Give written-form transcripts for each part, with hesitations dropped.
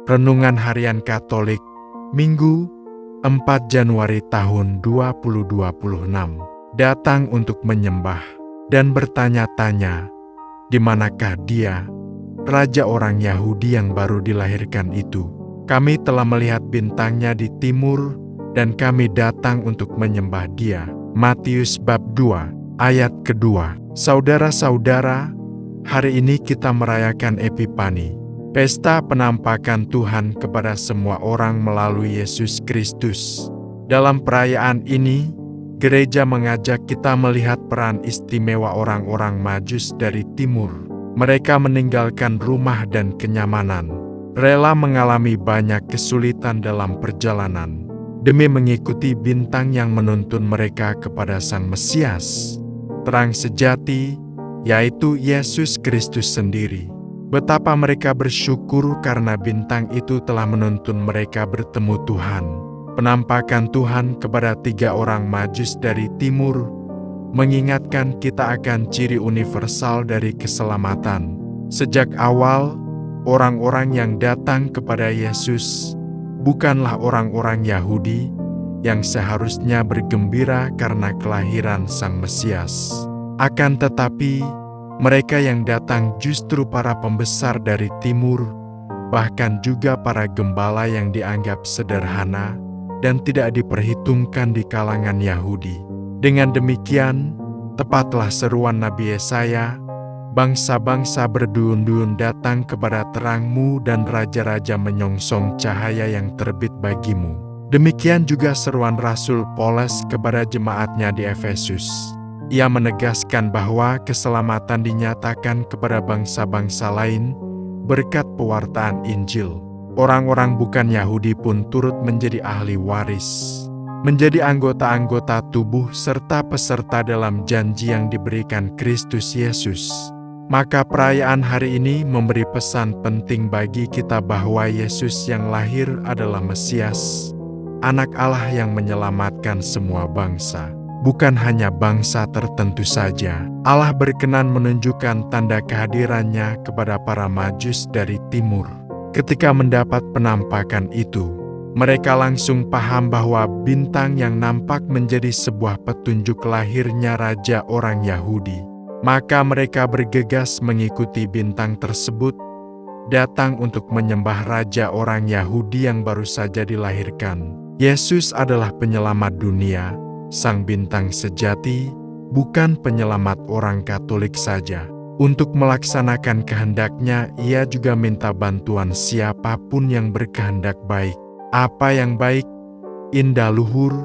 Renungan Harian Katolik, Minggu 4 Januari tahun 2026. Datang untuk menyembah dan bertanya-tanya, di manakah dia, Raja orang Yahudi yang baru dilahirkan itu? Kami telah melihat bintangnya di timur, dan kami datang untuk menyembah dia. Matius bab 2, ayat kedua. Saudara-saudara, hari ini kita merayakan Epifani, pesta penampakan Tuhan kepada semua orang melalui Yesus Kristus. Dalam perayaan ini, gereja mengajak kita melihat peran istimewa orang-orang Majus dari timur. Mereka meninggalkan rumah dan kenyamanan, rela mengalami banyak kesulitan dalam perjalanan, demi mengikuti bintang yang menuntun mereka kepada Sang Mesias, terang sejati, yaitu Yesus Kristus sendiri. Betapa mereka bersyukur karena bintang itu telah menuntun mereka bertemu Tuhan. Penampakan Tuhan kepada 3 orang Majus dari timur mengingatkan kita akan ciri universal dari keselamatan. Sejak awal, orang-orang yang datang kepada Yesus bukanlah orang-orang Yahudi yang seharusnya bergembira karena kelahiran Sang Mesias. Akan tetapi, mereka yang datang justru para pembesar dari timur, bahkan juga para gembala yang dianggap sederhana dan tidak diperhitungkan di kalangan Yahudi. Dengan demikian, tepatlah seruan Nabi Yesaya, bangsa-bangsa berduyun-duyun datang kepada terang-Mu dan raja-raja menyongsong cahaya yang terbit bagimu. Demikian juga seruan Rasul Paulus kepada jemaatnya di Efesus. Ia menegaskan bahwa keselamatan dinyatakan kepada bangsa-bangsa lain berkat pewartaan Injil. Orang-orang bukan Yahudi pun turut menjadi ahli waris, menjadi anggota-anggota tubuh serta peserta dalam janji yang diberikan Kristus Yesus. Maka perayaan hari ini memberi pesan penting bagi kita bahwa Yesus yang lahir adalah Mesias, Anak Allah yang menyelamatkan semua bangsa. Bukan hanya bangsa tertentu saja. Allah berkenan menunjukkan tanda kehadirannya kepada para Majus dari timur. Ketika mendapat penampakan itu, mereka langsung paham bahwa bintang yang nampak menjadi sebuah petunjuk lahirnya Raja orang Yahudi. Maka mereka bergegas mengikuti bintang tersebut, datang untuk menyembah Raja orang Yahudi yang baru saja dilahirkan. Yesus adalah penyelamat dunia, Sang bintang sejati, bukan penyelamat orang Katolik saja. Untuk melaksanakan kehendaknya, ia juga minta bantuan siapapun yang berkehendak baik. Apa yang baik, indah, luhur,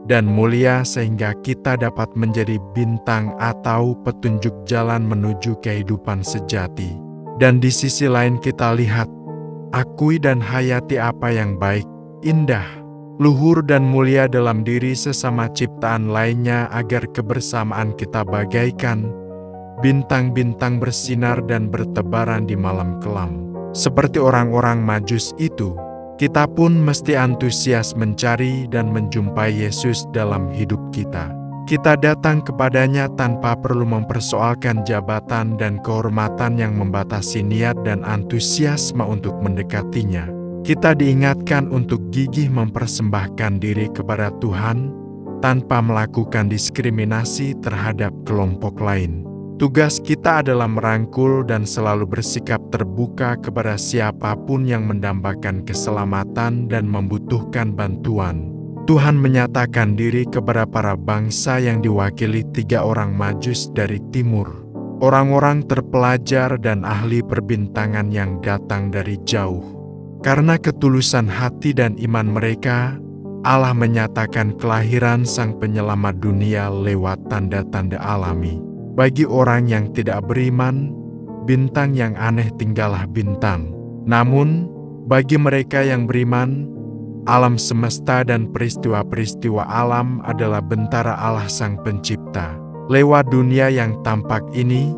dan mulia sehingga kita dapat menjadi bintang atau petunjuk jalan menuju kehidupan sejati. Dan di sisi lain kita lihat, akui dan hayati apa yang baik, indah, luhur dan mulia dalam diri sesama ciptaan lainnya agar kebersamaan kita bagaikan bintang-bintang bersinar dan bertebaran di malam kelam. Seperti orang-orang Majus itu, kita pun mesti antusias mencari dan menjumpai Yesus dalam hidup kita. Kita datang kepadanya tanpa perlu mempersoalkan jabatan dan kehormatan yang membatasi niat dan antusiasme untuk mendekatinya. Kita diingatkan untuk gigih mempersembahkan diri kepada Tuhan tanpa melakukan diskriminasi terhadap kelompok lain. Tugas kita adalah merangkul dan selalu bersikap terbuka kepada siapapun yang mendambakan keselamatan dan membutuhkan bantuan. Tuhan menyatakan diri kepada para bangsa yang diwakili 3 orang Majus dari timur, orang-orang terpelajar dan ahli perbintangan yang datang dari jauh. Karena ketulusan hati dan iman mereka, Allah menyatakan kelahiran Sang Penyelamat dunia lewat tanda-tanda alami. Bagi orang yang tidak beriman, bintang yang aneh tinggallah bintang. Namun, bagi mereka yang beriman, alam semesta dan peristiwa-peristiwa alam adalah bentara Allah Sang Pencipta. Lewat dunia yang tampak ini,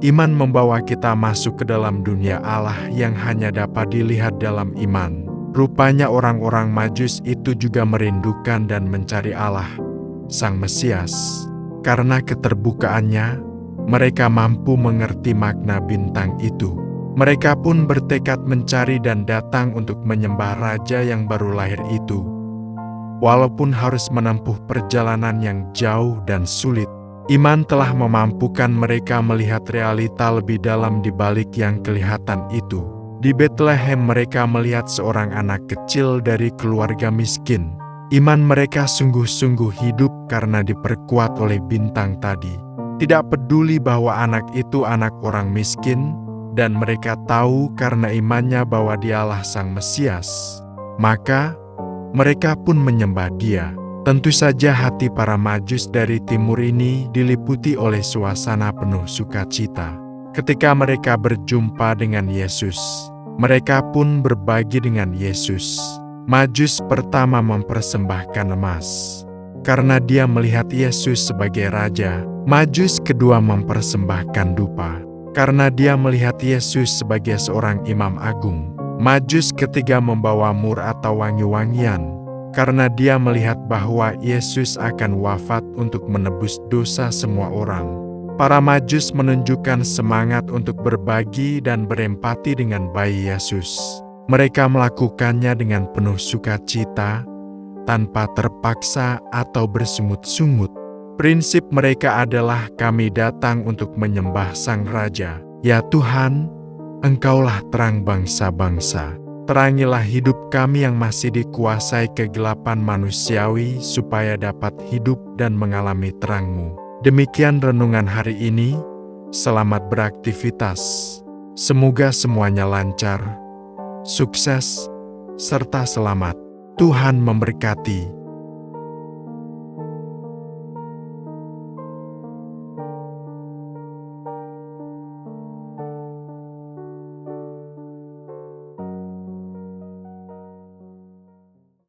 iman membawa kita masuk ke dalam dunia Allah yang hanya dapat dilihat dalam iman. Rupanya orang-orang Majus itu juga merindukan dan mencari Allah, Sang Mesias. Karena keterbukaannya, mereka mampu mengerti makna bintang itu. Mereka pun bertekad mencari dan datang untuk menyembah raja yang baru lahir itu, walaupun harus menempuh perjalanan yang jauh dan sulit. Iman telah memampukan mereka melihat realita lebih dalam di balik yang kelihatan itu. Di Bethlehem mereka melihat seorang anak kecil dari keluarga miskin. Iman mereka sungguh-sungguh hidup karena diperkuat oleh bintang tadi. Tidak peduli bahwa anak itu anak orang miskin, dan mereka tahu karena imannya bahwa dialah Sang Mesias. Maka, mereka pun menyembah Dia. Tentu saja hati para Majus dari timur ini diliputi oleh suasana penuh sukacita. Ketika mereka berjumpa dengan Yesus, mereka pun berbagi dengan Yesus. Majus pertama mempersembahkan emas, karena dia melihat Yesus sebagai Raja. Majus kedua mempersembahkan dupa, karena dia melihat Yesus sebagai seorang imam agung. Majus ketiga membawa mur atau wangi-wangian, karena dia melihat bahwa Yesus akan wafat untuk menebus dosa semua orang. Para Majus menunjukkan semangat untuk berbagi dan berempati dengan bayi Yesus. Mereka melakukannya dengan penuh sukacita, tanpa terpaksa atau bersungut-sungut. Prinsip mereka adalah, kami datang untuk menyembah Sang Raja. Ya Tuhan, Engkaulah terang bangsa-bangsa. Terangilah hidup kami yang masih dikuasai kegelapan manusiawi, supaya dapat hidup dan mengalami terang-Mu. Demikian renungan hari ini. Selamat beraktivitas. Semoga semuanya lancar, sukses, serta selamat. Tuhan memberkati.